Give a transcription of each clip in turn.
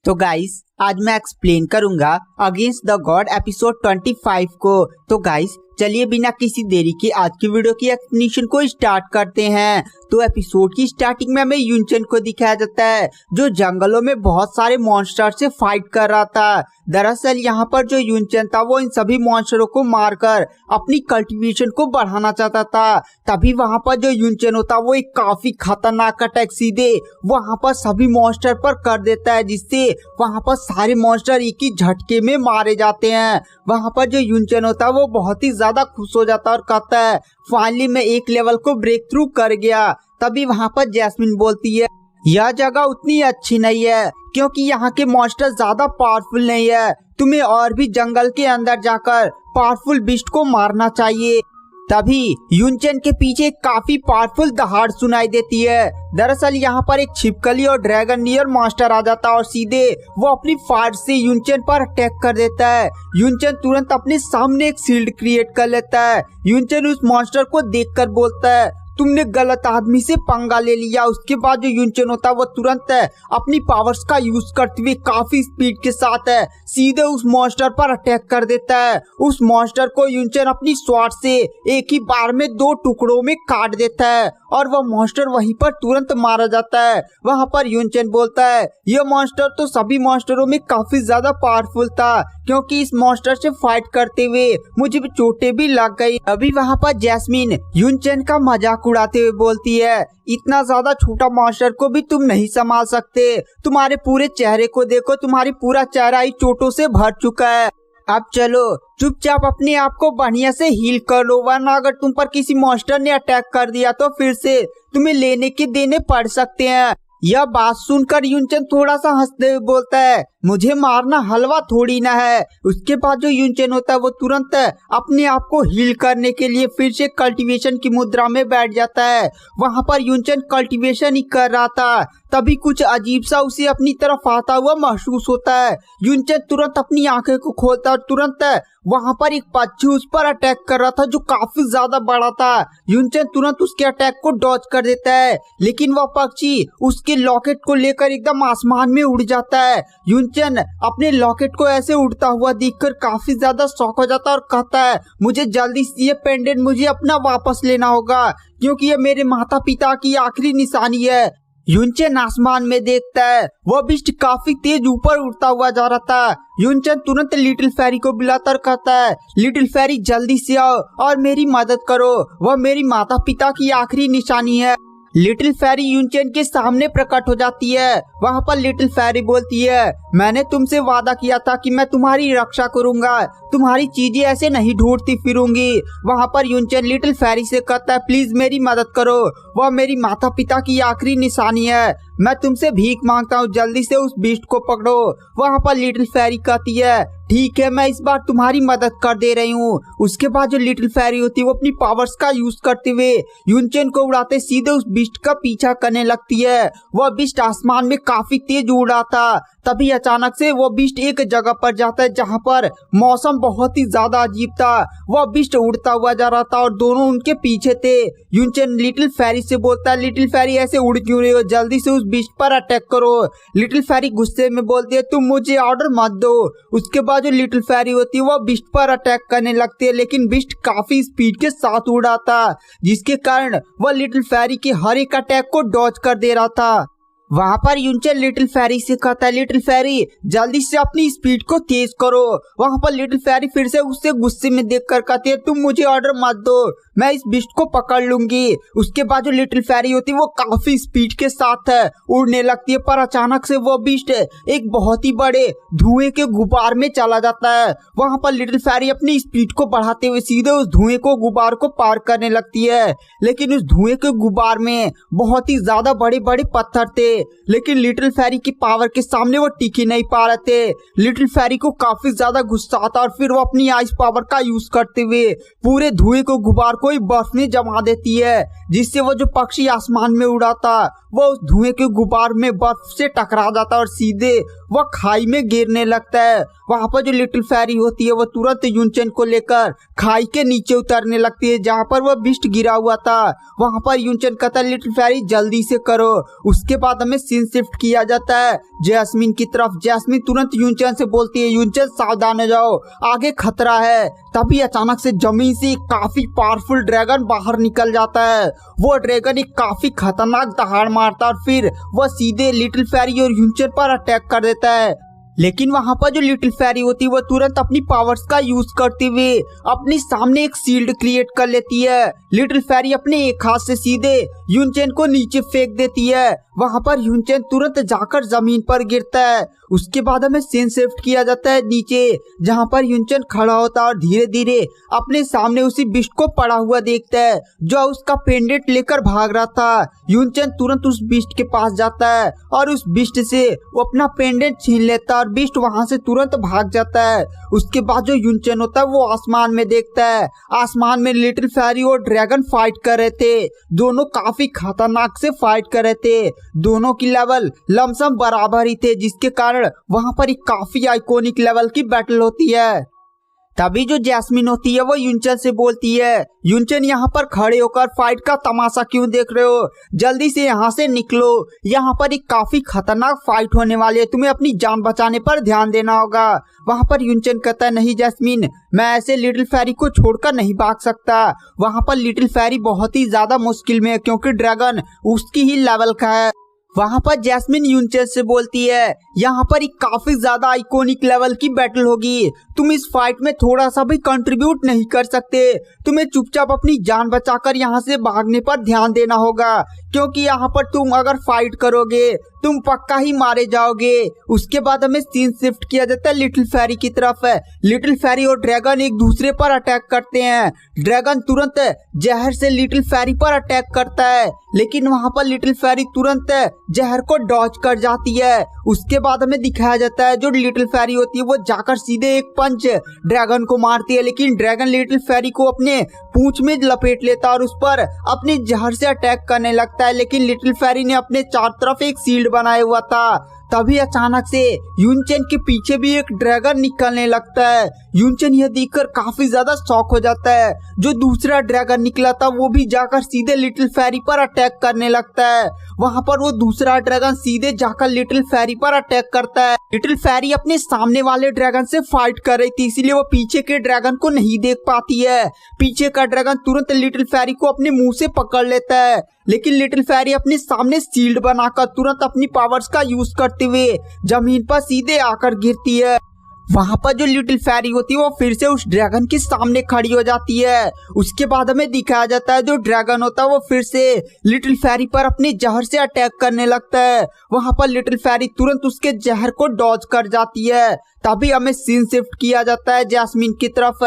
तो गाइस आज मैं एक्सप्लेन करूंगा अगेंस्ट द गॉड एपिसोड 25 को। तो गाइस चलिए बिना किसी देरी के आज की वीडियो की एक्सप्लेनेशन को स्टार्ट करते हैं। तो एपिसोड की स्टार्टिंग में हमें युनचेन को दिखाया जाता है जो जंगलों में बहुत सारे मॉन्स्टर से फाइट कर रहा था। दरअसल यहाँ पर जो युनचेन था वो इन सभी मॉन्स्टरों को मारकर अपनी कल्टीवेशन को बढ़ाना चाहता था। तभी वहाँ पर जो युनचेन होता वो एक काफी खतरनाक अटैक सीधे वहाँ पर सभी मॉन्स्टर पर कर देता है, जिससे वहाँ पर सारे मॉन्स्टर एक ही झटके में मारे जाते हैं। वहाँ पर जो युनचेन होता है वो बहुत ही ज्यादा खुश हो जाता है और कहता है फाइनली मैं एक लेवल को ब्रेक थ्रू कर गया। तभी वहाँ पर जैस्मिन बोलती है यह जगह उतनी अच्छी नहीं है क्योंकि यहाँ के मॉन्स्टर ज्यादा पावरफुल नहीं है, तुम्हें और भी जंगल के अंदर जाकर पावरफुल बीस्ट को मारना चाहिए। तभी युनचेन के पीछे काफी पावरफुल दहाड़ सुनाई देती है। दरअसल यहाँ पर एक छिपकली और ड्रैगन नियर मास्टर आ जाता है और सीधे वो अपनी फायर से युनचेन पर अटैक कर देता है। युनचेन तुरंत अपने सामने एक शील्ड क्रिएट कर लेता है। युनचेन उस मॉन्स्टर को देखकर बोलता है तुमने गलत आदमी से पंगा ले लिया। उसके बाद जो युनचेन होता है वो तुरंत अपनी पावर्स का यूज करते हुए काफी स्पीड के साथ सीधे उस मॉन्स्टर पर अटैक कर देता है। उस मॉन्स्टर को युनचेन अपनी स्वॉर्ड से एक ही बार में 2 टुकड़ों में काट देता है और वह मॉन्स्टर वहीं पर तुरंत मारा जाता है। वहाँ पर युनचेन बोलता है यह मॉन्स्टर तो सभी मॉन्स्टरों में काफी ज्यादा पावरफुल था क्योंकि इस मॉन्स्टर से फाइट करते हुए मुझे चोटें भी लग गई। अभी वहाँ पर जैस्मिन युनचेन का मजाक उड़ाते हुए बोलती है इतना ज्यादा छोटा मॉन्स्टर को भी तुम नहीं संभाल सकते, तुम्हारे पूरे चेहरे को देखो, तुम्हारी पूरा चेहरा ही चोटों से भर चुका है। अब चलो चुपचाप अपने आप को बढ़िया से हील कर लो, वरना अगर तुम पर किसी मॉन्स्टर ने अटैक कर दिया तो फिर से तुम्हें लेने के देने पड़ सकते हैं। यह बात सुनकर युनचेन थोड़ा सा हंसते हुए बोलता है मुझे मारना हलवा थोड़ी ना है। उसके बाद जो युनचेन होता है वो तुरंत अपने आप को हील करने के लिए फिर से कल्टीवेशन की मुद्रा में बैठ जाता है। वहाँ पर युनचेन कल्टीवेशन ही कर रहा था तभी कुछ अजीब सा उसे अपनी तरफ आता हुआ महसूस होता है। युनचेन तुरंत अपनी आंखें को खोलता है और तुरंत वहाँ पर एक पक्षी उस पर अटैक कर रहा था जो काफी ज्यादा बड़ा था। युनचेन तुरंत उसके अटैक को डॉज कर देता है, लेकिन वह पक्षी उसके लॉकेट को लेकर एकदम आसमान में उड़ जाता है। युनचेन अपने लॉकेट को ऐसे उड़ता हुआ देखकर काफी ज्यादा शॉक हो जाता है और कहता है मुझे जल्दी से ये पेंडेंट मुझे अपना वापस लेना होगा क्योंकि ये मेरे माता पिता की आखिरी निशानी है। युनचेन आसमान में देखता है वह बिस्ट काफी तेज ऊपर उड़ता हुआ जा रहा था। युनचेन तुरंत लिटिल फेरी को बुलाकर कहता है लिटिल फेरी जल्दी से आओ और मेरी मदद करो, वह मेरी माता पिता की आखिरी निशानी है। लिटिल फेरी युनचेन के सामने प्रकट हो जाती है। वहाँ पर लिटिल फेरी बोलती है मैंने तुमसे वादा किया था कि मैं तुम्हारी रक्षा करूंगा, तुम्हारी चीजें ऐसे नहीं ढूंढती फिरूंगी। वहाँ पर युनचेन लिटिल फेरी से कहता है प्लीज मेरी मदद करो, वह मेरी माता पिता की आखिरी निशानी है, मैं तुमसे भीख मांगता हूँ, जल्दी से उस बीस्ट को पकड़ो। वहाँ पर लिटिल फेरी कहती है ठीक है मैं इस बार तुम्हारी मदद कर दे रही हूँ। उसके बाद जो लिटिल फेरी होती है वो अपनी पावर्स का यूज करते हुए युनचेन को उड़ाते सीधे उस बीस्ट का पीछा करने लगती है। वह बीस्ट आसमान में काफी तेज उड़ रहा था। तभी अचानक से वो बीस्ट एक जगह पर जाता है जहाँ पर मौसम बहुत ही ज्यादा अजीब था। वह बीस्ट उड़ता हुआ जा रहा था और दोनों उनके पीछे थे। युनचेन लिटिल फेरी से बोलता है लिटिल फेरी ऐसे उड़ क्यों रही हो, जल्दी से उस बीस्ट पर अटैक करो। लिटिल फेरी गुस्से में बोलती है तुम मुझे ऑर्डर मत दो। उसके बाद जो लिटिल फेरी होती है वो बीस्ट पर अटैक करने लगती है, लेकिन बीस्ट काफी स्पीड के साथ उड़ा था जिसके कारण वह लिटिल फेरी के हर एक अटैक को डॉज कर दे रहा था। वहाँ पर युनचेन लिटिल फेरी से कहता है लिटिल फेरी जल्दी से अपनी स्पीड को तेज करो। वहाँ पर लिटिल फेरी फिर से उससे गुस्से में देखकर कहती है तुम मुझे ऑर्डर मत दो, मैं इस बिस्ट को पकड़ लूंगी। उसके बाद जो लिटिल फेरी होती है वो काफी स्पीड के साथ उड़ने लगती है, पर अचानक से वो बिस्ट एक बहुत ही बड़े धुएं के गुबार में चला जाता है। वहाँ पर लिटिल फेरी अपनी स्पीड को बढ़ाते हुए सीधे उस धुएं को गुबार को पार करने लगती है, लेकिन उस धुएं के गुबार में बहुत ही ज्यादा बड़े बड़े पत्थर थे, लेकिन लिटिल फेरी की पावर के सामने वो टिक नहीं पा रहे थे। लिटिल फेरी को काफी ज्यादा गुस्सा आता और फिर वो अपनी आइस पावर का यूज करते हुए पूरे धुएं को गुबार को बर्फ में जमा देती है, जिससे वो जो पक्षी आसमान में उड़ा था वो उस धुएं के गुबार में बर्फ से टकरा जाता है और सीधे वह खाई में गिरने लगता है। वहाँ पर जो लिटिल फेरी होती है वो तुरंत युनचेन को लेकर खाई के नीचे उतरने लगती है जहाँ पर वह बिस्ट गिरा हुआ था। वहाँ पर युनचेन कहता है लिटिल फेरी जल्दी से करो, उसके बाद हमें हमें सीन शिफ्ट किया जाता है जैस्मिन की तरफ। जैस्मिन तुरंत यूनचन से बोलती है, यूनचन सावधान हो जाओ, आगे खतरा है। तभी अचानक से जमीन से एक काफी पावरफुल ड्रैगन बाहर निकल जाता है। वो ड्रैगन एक काफी खतरनाक दहाड़ मारता है और फिर वह सीधे लिटिल फेरी और यूनचन पर अटैक कर देता है। लेकिन वहां पर जो लिटिल फेरी होती है वो तुरंत अपनी पावर्स का यूज करते हुए अपने सामने एक शील्ड क्रिएट कर लेती है। लिटिल फेरी अपने एक हाथ से सीधे यूनचेन को नीचे फेंक देती है। वहां पर यूनचेन तुरंत जाकर जमीन पर गिरता है। उसके बाद हमें सीन शिफ्ट किया जाता है नीचे, जहां पर यूनचेन खड़ा होता है और धीरे धीरे अपने सामने उसी बिस्ट को पड़ा हुआ देखता है जो उसका पेंडेंट लेकर भाग रहा था। यूनचेन तुरंत उस बिस्ट के पास जाता है और उस बिस्ट से वो अपना पेंडेंट छीन लेता है और बिस्ट वहां से तुरंत भाग जाता है। उसके बाद जो यूनचेन होता है वो आसमान में देखता है। आसमान में लिटिल फेरी और ड्रैगन फाइट कर रहे थे। दोनों काफी खतरनाक से फाइट कर रहे थे। दोनों की लेवल लमसम बराबर ही थे, जिसके कारण वहां पर एक काफी आइकॉनिक लेवल की बैटल होती है। तभी जो जैस्मिन होती है वो यूनचन से बोलती है, यूनचन यहाँ पर खड़े होकर फाइट का तमाशा क्यों देख रहे हो, जल्दी से यहाँ से निकलो, यहाँ पर एक काफी खतरनाक फाइट होने वाली है, तुम्हें अपनी जान बचाने पर ध्यान देना होगा। वहाँ पर यूनचन कहता है, नहीं जैस्मिन, मैं ऐसे लिटिल फेरी को छोड़कर नहीं भाग सकता। वहाँ पर लिटिल फेरी बहुत ही ज्यादा मुश्किल में है क्योंकि ड्रैगन उसकी ही लेवल का है। वहां पर जैस्मिन यूनचन से बोलती है, यहाँ पर एक काफी ज्यादा आइकॉनिक लेवल की बैटल होगी, तुम इस फाइट में थोड़ा सा भी कंट्रीब्यूट नहीं कर सकते, तुम्हें चुपचाप अपनी जान बचाकर यहाँ से भागने पर ध्यान देना होगा, क्योंकि यहाँ पर तुम अगर फाइट करोगे तुम पक्का ही मारे जाओगे। उसके बाद हमें सीन शिफ्ट किया जाता है लिटिल फेरी की तरफ। लिटिल फेरी और ड्रैगन एक दूसरे पर अटैक करते हैं। ड्रैगन तुरंत जहर से लिटिल फेरी पर अटैक करता है, लेकिन वहां पर लिटिल फेरी तुरंत जहर को डॉज कर जाती है। उसके बाद हमें दिखाया जाता है जो लिटिल फेरी होती है वो जाकर सीधे एक पंच ड्रैगन को मारती है, लेकिन ड्रैगन लिटिल फेरी को अपने पूंछ में लपेट लेता है और उस पर अपने जहर से अटैक करने लगता है। लेकिन लिटिल फेरी ने अपने चारों तरफ एक शील्ड बनाया हुआ था। तभी अचानक से यूनचेन के पीछे भी एक ड्रैगन निकलने लगता है। यूनचेन यह देखकर काफी ज्यादा शॉक हो जाता है। जो दूसरा ड्रैगन निकला था वो भी जाकर सीधे लिटिल फेरी पर अटैक करने लगता है। वहां पर वो दूसरा ड्रैगन सीधे जाकर लिटिल फेरी पर अटैक करता है। लिटिल फेरी अपने सामने वाले ड्रैगन से फाइट कर रही थी, इसीलिए वो पीछे के ड्रैगन को नहीं देख पाती है। पीछे का ड्रैगन तुरंत लिटिल फेरी को अपने मुंह से पकड़ लेता है, लेकिन लिटिल फेरी अपने सामने शील्ड बनाकर तुरंत अपनी पावर्स का यूज करते हुए जमीन पर सीधे आकर गिरती है। वहां पर जो लिटिल फेरी होती है वो फिर से उस ड्रैगन के सामने खड़ी हो जाती है। उसके बाद हमें दिखाया जाता है जो ड्रैगन होता है वो फिर से लिटिल फेरी पर अपने जहर से अटैक करने लगता है। वहां पर लिटिल फेरी तुरंत उसके जहर को डॉज कर जाती है। तभी हमें सीन शिफ्ट किया जाता है जैस्मिन की तरफ,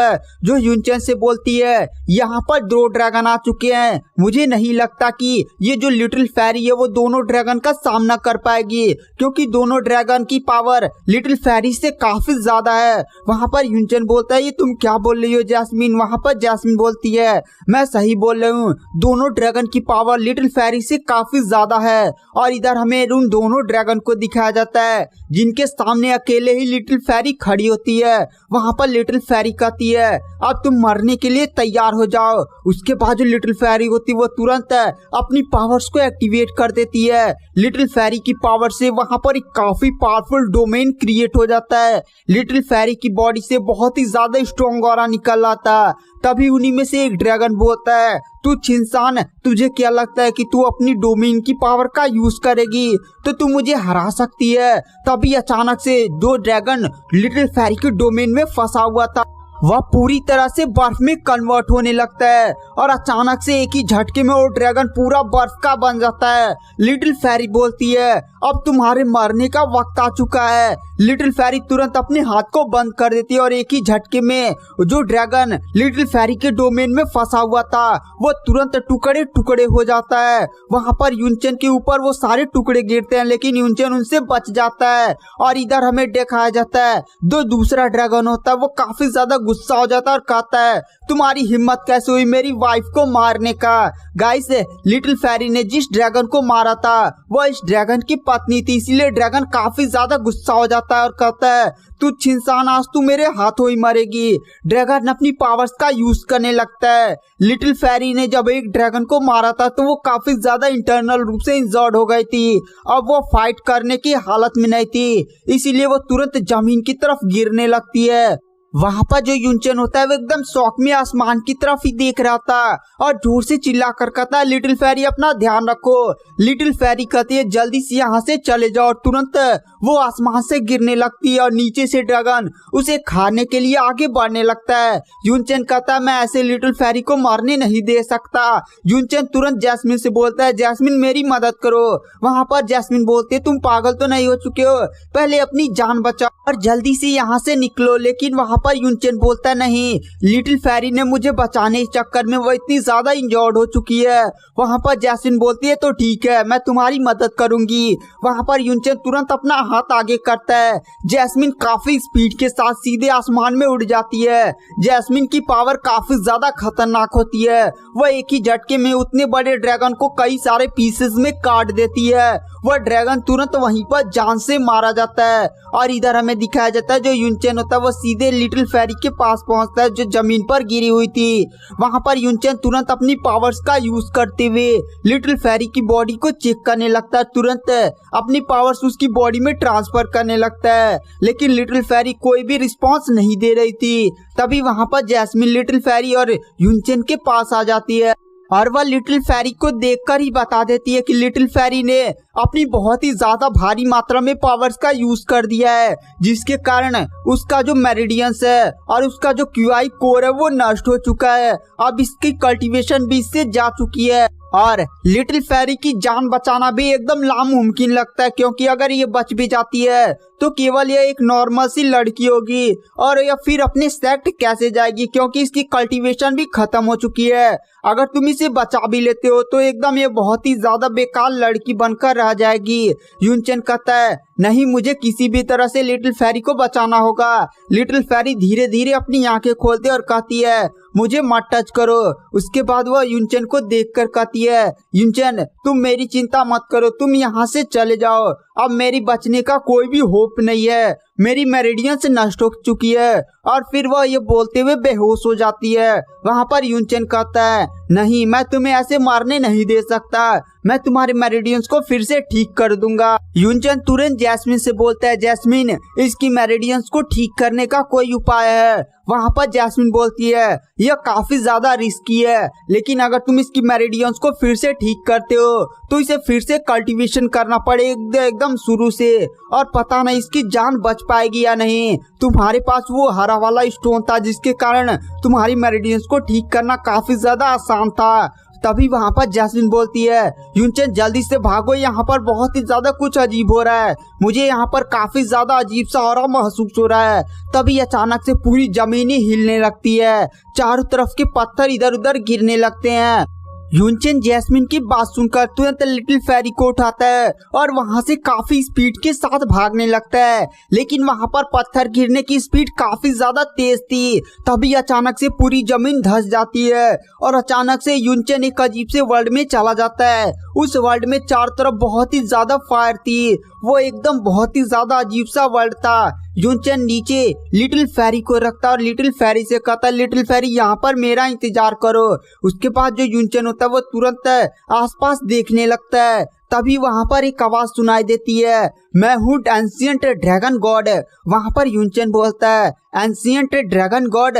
जो यूनचेन से बोलती है, यहाँ पर 2 ड्रैगन आ चुके हैं, मुझे नहीं लगता कि ये जो लिटिल फेरी है वो दोनों ड्रैगन का सामना कर पाएगी, क्योंकि दोनों ड्रैगन की पावर लिटिल फेरी से काफी ज्यादा है। वहां पर यूनचेन बोलता है, ये तुम क्या बोल रही हो जैस्मिन। वहां पर जैस्मिन बोलती है, मैं सही बोल रही हूँ, दोनों ड्रैगन की पावर लिटिल फेरी से काफी ज्यादा है। और इधर हमें उन दोनों ड्रैगन को दिखाया जाता है जिनके सामने अकेले ही लिटिल फेरी खड़ी होती है। वहां पर लिटिल फेरी कहती है, अब तुम मरने के लिए तैयार हो जाओ। उसके बाद जो लिटिल फेरी होती है वो तुरंत अपनी पावर्स को एक्टिवेट कर देती है। लिटिल फेरी की पावर से वहां पर एक काफी पावरफुल डोमेन क्रिएट हो जाता है। लिटिल फेरी की बॉडी से बहुत ही ज्यादा स्ट्रॉन्ग ऑरा निकल आता है। तभी उन्हीं में से एक ड्रैगन बोलता है, तुझ इंसान, तुझे क्या लगता है कि तू अपनी डोमेन की पावर का यूज करेगी तो तू मुझे हरा सकती है। तभी अचानक से 2 ड्रैगन लिटिल फेरी के डोमेन में फंसा हुआ था वह पूरी तरह से बर्फ में कन्वर्ट होने लगता है और अचानक से एक ही झटके में वो ड्रैगन पूरा बर्फ का बन जाता है। लिटिल फेरी बोलती है, अब तुम्हारे मरने का वक्त आ चुका है। लिटिल फेरी तुरंत अपने हाथ को बंद कर देती है और एक ही झटके में जो ड्रैगन लिटिल फेरी के डोमेन में फंसा हुआ था वो तुरंत टुकड़े टुकड़े हो जाता है। वहां पर यूनचेन के ऊपर वो सारे टुकड़े गिरते हैं, लेकिन यूनचेन उनसे बच जाता है। और इधर हमें दिखाया जाता है जो दूसरा ड्रैगन होता है वो काफी ज्यादा गुस्सा हो जाता है और कहता है तुम्हारी हिम्मत कैसे हुई मेरी वाइफ को मारने का। गाइस लिटिल फेरी ने जिस ड्रैगन को मारा था वो इस ड्रैगन की पत्नी थी, इसीलिए ड्रैगन काफी ज्यादा गुस्सा हो जाता है और कहता है तुच्छ इंसान आज तू मेरे हाथों ही मरेगी। ड्रैगन अपनी पावर्स का यूज करने लगता है। लिटिल फेरी ने जब एक ड्रैगन को मारा था तो वो काफी ज्यादा इंटरनल रूप से इंजर्ड हो गई थी। अब वो फाइट करने की हालत में नहीं थी, इसीलिए वो तुरंत जमीन की तरफ गिरने लगती है। वहां पर जो युनचेन होता है वो एकदम शौक में आसमान की तरफ ही देख रहा था और जोर से चिल्ला कर कहता है लिटिल फेरी अपना ध्यान रखो। लिटिल फेरी कहती है जल्दी से यहाँ से चले जाओ, और तुरंत वो आसमान से गिरने लगती है और नीचे से ड्रैगन उसे खाने के लिए आगे बढ़ने लगता है। युनचेन कहता है मैं ऐसे लिटिल फेरी को मारने नहीं दे सकता। युनचेन तुरंत जैस्मिन से बोलता है जैस्मिन मेरी मदद करो। वहां पर जैस्मिन बोलती है तुम पागल तो नहीं हो चुके हो, पहले अपनी जान बचाओ और जल्दी से यहाँ से निकलो। लेकिन वहां पर युनचेन बोलता है नहीं, लिटिल फेरी ने मुझे बचाने के चक्कर में वो इतनी ज्यादा इंजर्ड हो चुकी है। वहां पर जैस्मिन बोलती है तो ठीक है मैं तुम्हारी मदद करूंगी। वहां पर युनचेन तुरंत अपना हाथ आगे करता है। जैस्मिन काफी स्पीड के साथ सीधे आसमान में उड़ जाती है। जैस्मिन की पावर काफी ज्यादा खतरनाक होती है, वह एक ही झटके में उतने बड़े ड्रैगन को कई सारे पीसेस में काट देती है। वह ड्रैगन तुरंत वहीं पर जान से मारा जाता है और इधर हमें दिखाया जाता है जो युनचेन होता है वो सीधे लिटिल फेरी के पास पहुंचता है जो जमीन पर गिरी हुई थी। वहां पर युनचेन तुरंत अपनी पावर्स का यूज करते हुए लिटिल फेरी की बॉडी को चेक करने लगता है, तुरंत अपनी पावर्स उसकी बॉडी में ट्रांसफर करने लगता है। लेकिन लिटिल फेरी कोई भी रिस्पॉन्स नहीं दे रही थी। तभी वहां पर जैस्मिन लिटिल फेरी और युनचेन के पास आ जाती है और वह लिटिल फेरी को देखकर ही बता देती है कि लिटिल फेरी ने अपनी बहुत ही ज्यादा भारी मात्रा में पावर्स का यूज कर दिया है, जिसके कारण उसका जो मेरिडियंस है और उसका जो क्यूआई कोर है वो नष्ट हो चुका है। अब इसकी कल्टीवेशन भी इससे जा चुकी है और लिटिल फेरी की जान बचाना भी एकदम नामुमकिन लगता है, क्योंकि अगर ये बच भी जाती है तो केवल ये एक नॉर्मल सी लड़की होगी और यह फिर अपने सेक्ट कैसे जाएगी, क्योंकि इसकी कल्टीवेशन भी खत्म हो चुकी है। अगर तुम इसे बचा भी लेते हो तो एकदम ये बहुत ही ज्यादा बेकार लड़की बनकर रह जाएगी। युनचेन कहता है नहीं, मुझे किसी भी तरह से लिटिल फेरी को बचाना होगा। लिटिल फेरी धीरे धीरे अपनी आंखें खोलती है और कहती है मुझे मत टच करो। उसके बाद वह युनचेन को देखकर कहती है युनचेन तुम मेरी चिंता मत करो, तुम यहाँ से चले जाओ, अब मेरी बचने का कोई भी होप नहीं है, मेरी मेरिडियन से नष्ट हो चुकी है। और फिर वह ये बोलते हुए बेहोश हो जाती है। वहां पर युनचेन कहता है नहीं, मैं तुम्हें ऐसे मारने नहीं दे सकता, मैं तुम्हारे मेरिडियंस को फिर से ठीक कर दूंगा। युनचेन तुरंत जैस्मिन से बोलता है जैस्मिन इसकी मेरिडियंस को ठीक करने का कोई उपाय है। वहां पर जैस्मिन बोलती है यह काफी ज्यादा रिस्की है, लेकिन अगर तुम इसकी मेरिडियंस को फिर से ठीक करते हो तो इसे फिर से कल्टीवेशन करना पड़ेगा एकदम शुरू से, और पता नहीं इसकी जान बच पाएगी या नहीं। तुम्हारे पास वो हरा वाला स्टोन था जिसके कारण तुम्हारी मेरिडियंस को ठीक करना काफी ज्यादा आसान था। तभी वहां पर जैस्मिन बोलती है युनचेन जल्दी से भागो, यहाँ पर बहुत ही ज्यादा कुछ अजीब हो रहा है, मुझे यहाँ पर काफी ज्यादा अजीब सा और महसूस हो रहा है। तभी अचानक से पूरी जमीन ही हिलने लगती है, चारों तरफ के पत्थर इधर उधर गिरने लगते हैं। युनचेन जैस्मिन की बात सुनकर तुरंत लिटिल फेरी को उठाता है और वहां से काफी स्पीड के साथ भागने लगता है, लेकिन वहां पर पत्थर गिरने की स्पीड काफी ज्यादा तेज थी। तभी अचानक से पूरी जमीन धंस जाती है और अचानक से युनचेन एक अजीब से वर्ल्ड में चला जाता है। उस वर्ल्ड में चारों तरफ बहुत ही ज्यादा फायर थी, वो एकदम बहुत ही ज्यादा अजीब सा वर्ल्ड था। युनचेन नीचे लिटिल फेरी को रखता और लिटिल फेरी से कहता लिटिल फेरी यहाँ पर मेरा इंतजार करो। उसके बाद जो युनचेन होता है वो तुरंत आसपास देखने लगता है। तभी वहां पर एक आवाज सुनाई देती है मैं हूँ एंशिएंट ड्रैगन गॉड। वहां पर युनचेन बोलता है एंशिएंट ड्रैगन गॉड।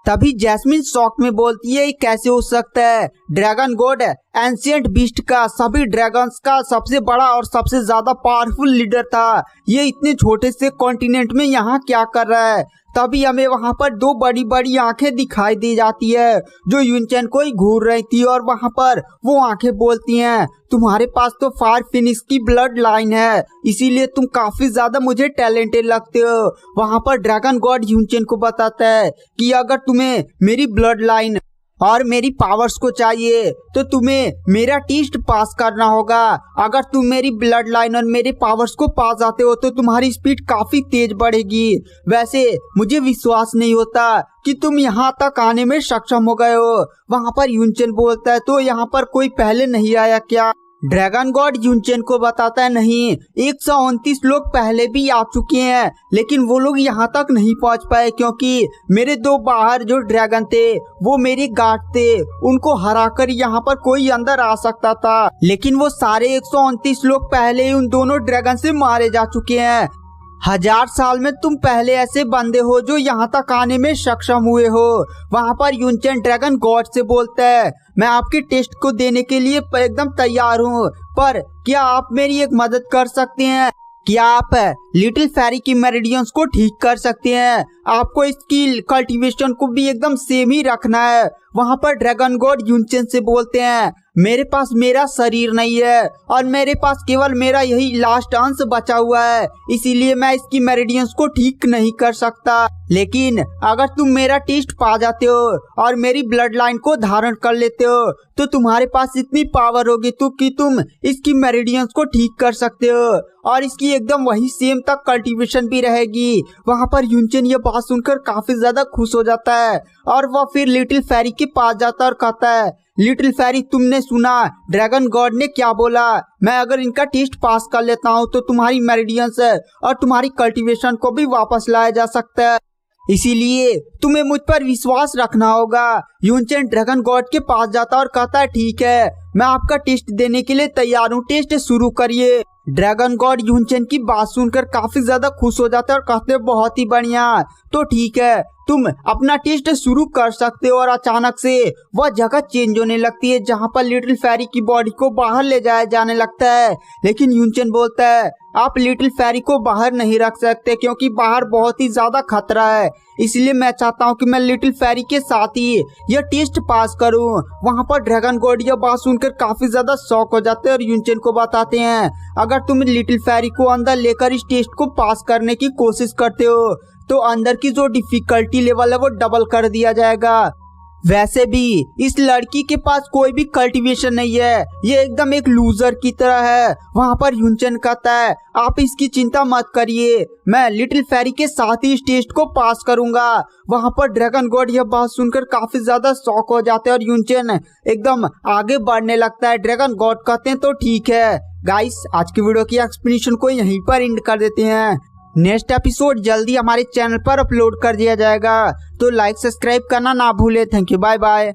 तभी जैस्मिन शॉक में बोलती है कैसे हो सकता है, ड्रैगन गॉड एंशिएंट बीस्ट का सभी ड्रैगन्स का सबसे बड़ा और सबसे ज्यादा पावरफुल लीडर था, ये इतने छोटे से कॉन्टिनेंट में यहाँ क्या कर रहा है। तभी हमें वहां पर दो बड़ी बड़ी आंखें दिखाई दी जाती है जो युनचेन को ही घूर रही थी और वहां पर वो आंखें बोलती हैं तुम्हारे पास तो फायर फिनिक्स की ब्लड लाइन है, इसीलिए तुम काफी ज्यादा मुझे टैलेंटेड लगते हो। वहां पर ड्रैगन गॉड युनचेन को बताता है कि अगर तुम्हें मेरी ब्लड लाइन और मेरी पावर्स को चाहिए तो तुम्हें मेरा टेस्ट पास करना होगा। अगर तुम मेरी ब्लड लाइन और मेरे पावर्स को पास आते हो तो तुम्हारी स्पीड काफी तेज बढ़ेगी। वैसे मुझे विश्वास नहीं होता कि तुम यहाँ तक आने में सक्षम हो गए हो। वहाँ पर युनचेन बोलता है तो यहाँ पर कोई पहले नहीं आया क्या? ड्रैगन गॉड युनचेन को बताता है नहीं, 129 लोग पहले भी आ चुके हैं, लेकिन वो लोग यहाँ तक नहीं पहुँच पाए क्योंकि मेरे दो बाहर जो ड्रैगन थे वो मेरे गार्ड थे। उनको हराकर यहाँ पर कोई अंदर आ सकता था, लेकिन वो सारे 129 लोग पहले ही उन दोनों ड्रैगन से मारे जा चुके हैं। 1000 साल में तुम पहले ऐसे बंदे हो जो यहाँ तक आने में सक्षम हुए हो। वहाँ पर युनचेन ड्रैगन गॉड से बोलता है, मैं आपके टेस्ट को देने के लिए एकदम तैयार हूँ, पर क्या आप मेरी एक मदद कर सकते हैं? क्या आप लिटिल फेरी की मेरिडियंस को ठीक कर सकते हैं? आपको इसकी कल्टीवेशन को भी एकदम सेम ही रखना है। वहाँ पर ड्रैगन गॉड युनचेन से बोलते हैं, मेरे पास मेरा शरीर नहीं है और मेरे पास केवल मेरा यही लास्ट अंश बचा हुआ है, इसीलिए मैं इसकी मेरिडियंस को ठीक नहीं कर सकता। लेकिन अगर तुम मेरा टेस्ट पा जाते हो और मेरी ब्लड लाइन को धारण कर लेते हो तो तुम्हारे पास इतनी पावर होगी तो कि तुम इसकी मेरिडियंस को ठीक कर सकते हो और इसकी एकदम वही सेम तक कल्टीवेशन भी रहेगी। वहाँ पर युनचेन ये बात सुनकर काफी ज्यादा खुश हो जाता है और वह फिर लिटिल फेरी के पास जाता है और कहता है, लिटिल फेरी तुमने सुना ड्रैगन गॉड ने क्या बोला? मैं अगर इनका टेस्ट पास कर लेता हूँ तो तुम्हारी मेरिडियंस और तुम्हारी कल्टीवेशन को भी वापस लाया जा सकता है, इसीलिए तुम्हें मुझ पर विश्वास रखना होगा। युनचेन ड्रैगन गॉड के पास जाता और कहता है, ठीक है, मैं आपका टेस्ट देने के लिए तैयार हूँ, टेस्ट शुरू करिए। ड्रैगन गॉड युनचेन की बात सुनकर काफी ज्यादा खुश हो जाते हैं और कहते हैं, बहुत ही बढ़िया, तो ठीक है, तुम अपना टेस्ट शुरू कर सकते हो। और अचानक से वह जगह चेंज होने लगती है जहाँ पर लिटिल फेरी की बॉडी को बाहर ले जाया जाने लगता है, लेकिन युनचेन बोलता है, आप लिटिल फेरी को बाहर नहीं रख सकते क्योंकि बाहर बहुत ही ज्यादा खतरा है, इसलिए मैं चाहता हूँ कि मैं लिटिल फेरी के साथ ही यह टेस्ट पास करूँ। वहाँ पर ड्रैगन गॉड यह बात सुनकर काफी ज्यादा शॉक हो जाते हैं और युनचेन को बताते हैं, अगर तुम लिटिल फेरी को अंदर लेकर इस टेस्ट को पास करने की कोशिश करते हो तो अंदर की जो डिफिकल्टी लेवल है वो डबल कर दिया जाएगा। वैसे भी इस लड़की के पास कोई भी कल्टीवेशन नहीं है, ये एकदम एक लूजर की तरह है। वहाँ पर युनचेन कहता है, आप इसकी चिंता मत करिए, मैं लिटिल फेरी के साथ ही इस टेस्ट को पास करूंगा। वहाँ पर ड्रैगन गॉड यह बात सुनकर काफी ज्यादा शॉक हो जाते हैं और युनचेन एकदम आगे बढ़ने लगता है। ड्रैगन गॉड कहते हैं, तो ठीक है गाइस, आज की वीडियो की एक्सप्लेनेशन को यहीं पर एंड कर देते हैं। नेक्स्ट एपिसोड जल्दी हमारे चैनल पर अपलोड कर दिया जाएगा, तो लाइक सब्सक्राइब करना ना भूले। Thank you, bye bye.